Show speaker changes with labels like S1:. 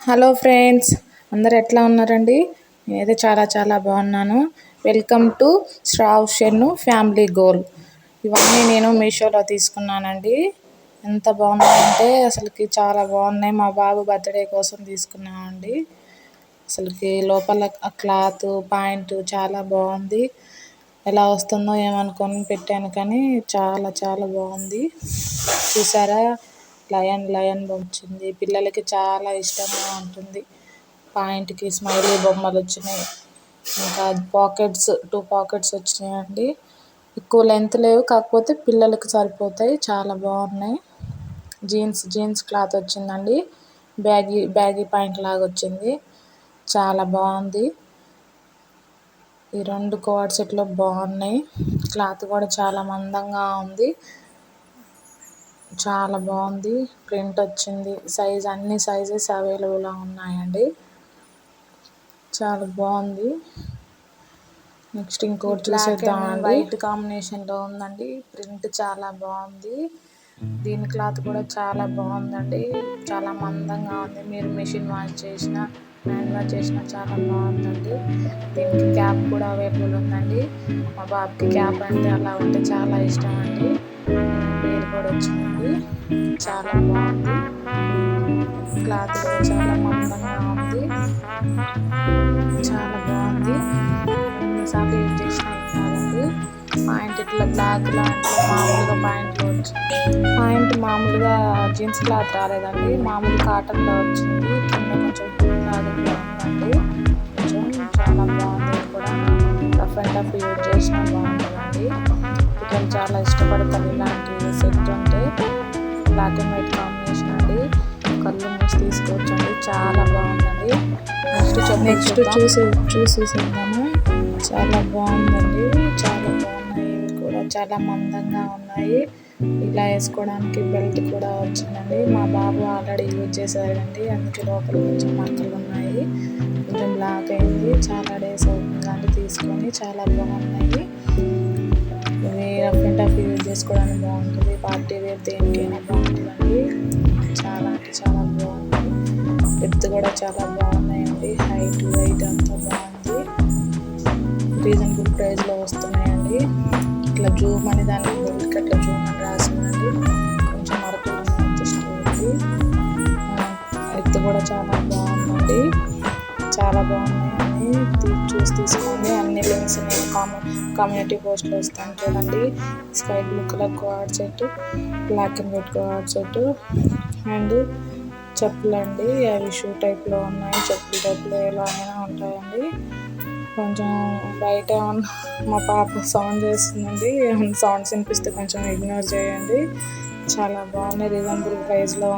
S1: Hello friends, అందరు ఎట్లా ఉన్నారండి? నేనైతే చాలా బాగున్నాను. Welcome to Shravshan family goal. ఇవన్నీ నేను మీషోలో తీసుకున్నానండి. ఎంత బాగున్నాయంటే అసలుకి చాలా బాగున్నాయి. మా బాబు బర్త్డే కోసం తీసుకున్నానండి. అసలుకి లోపల క్లాత్ పాయింట్ చాలా బాగుంది. ఎలా వస్తుందో ఏమనుకొని పెట్టాను, కానీ చాలా బాగుంది. చూసారా, లయన్ వచ్చింది. పిల్లలకి చాలా ఇష్టంగా ఉంటుంది. పాయింట్కి స్మైలీ బొమ్మలు వచ్చినాయి. ఇంకా పాకెట్స్ 2 పాకెట్స్ వచ్చినాయండి. ఎక్కువ లెంత్ లేవు, కాకపోతే పిల్లలకి సరిపోతాయి. చాలా బాగున్నాయి. జీన్స్ క్లాత్ వచ్చిందండి. బ్యాగీ పాయింట్ లాగా వచ్చింది. చాలా బాగుంది. ఈ 2 కోడ్ సెట్లో బాగున్నాయి. క్లాత్ కూడా చాలా మందంగా ఉంది. చాలా బాగుంది. ప్రింట్ వచ్చింది. అన్ని సైజెస్ అవైలబుల్గా ఉన్నాయండి. చాలా బాగుంది. నెక్స్ట్ ఇంకోటి చూసేద్దామండి. వైట్ కాంబినేషన్లో ఉందండి. ప్రింట్ చాలా బాగుంది. దీని క్లాత్ కూడా చాలా బాగుందండి. చాలా మందంగా ఉంది. మీరు మిషన్ వాష్ చేసినా హ్యాండ్ వాష్ చేసినా చాలా బాగుందండి. దీనికి క్యాప్ కూడా అవైలబుల్ ఉందండి. మా బాబుకి క్యాప్ అంటే అలా ఉంటే చాలా ఇష్టం అండి. పేరు కూడా వచ్చిందండి. చాలా బాగుంది. క్లాత్ కూడా చాలా మందంగా ఉంది. చాలా బాగుంది. ఎన్నిసార్లు యూజ్ చేసినా ఏం కాదండి. పాయింట్ ఇట్లా బ్లాక్ లాంటి మామూలుగా పాయింట్ మామూలుగా జీన్స్ క్లాత్ రాలేదండి. మామూలు కాటన్లో వచ్చింది. కింద కొంచెం లాగా ఉందండి. చాలా బాగుంది. ఇది కూడా రఫ్ అండ్ టఫ్ యూజ్ చేసినా బాగుంటుందండి. పిల్లలు చాలా ఇష్టపడతారు ఇలాంటి సెట్ అంటే. బ్లాక్ అండ్ వైట్ కాంబినేషన్ అండి. కళ్ళు మూసి తీసుకోవచ్చండి. చాలా బాగుందండి. నెక్స్ట్ చూసేద్దాము. చాలా బాగుందండి. చాలా బాగున్నాయి. ఇవి కూడా చాలా మందంగా ఉన్నాయి. ఇలా వేసుకోవడానికి బెల్ట్ కూడా వచ్చిందండి. మా బాబు ఆల్రెడీ యూజ్ చేశాడండి, అందుకే లోపల కొంచెం మరకలు ఉన్నాయి. కొంచెం బ్లాక్ అయింది. చాలా డేస్ అవుతుందండి తీసుకొని. చాలా బాగున్నాయి. ఇవి రఫ్ అండ్ టఫ్ యూజ్ చేసుకోవడానికి బాగుంటుంది. పార్టీ వేర్ దేనికైనా బాగుంటుందండి. చాలా బాగుంది. విత్ కూడా చాలా బాగున్నాయండి. హైట్ వెయిట్ అంతా బాగుంది. రీజనబుల్ ప్రైస్లో వస్తున్నాయండి. ఇట్లా జూమ్ అని దానికి బెల్ట్కి అట్లా జూమ్ అని రాసిందండి. కొంచెం మరకలు అడ్జస్ట్ అయ్యింది. విత్ కూడా చాలా బాగుందండి. చాలా బాగున్నాయని చూసి తీసుకోండి. అన్ని లింక్స్ నేను కమ్యూనిటీ పోస్ట్లో ఇస్తాను చూడండి. Sky blue colour co-ord set, black and white co-ord set and చెప్పులండి. అవి షూ టైప్లో ఉన్నాయి. చెప్పుల టైప్లో ఎలా అయినా ఉంటాయండి. కొంచెం బయట మా పాప సౌండ్ చేస్తుందండి. సౌండ్స్ వినిపిస్తే కొంచెం ఇగ్నోర్ చేయండి. చాలా బాగున్నాయి. రీజనబుల్ ప్రైస్లో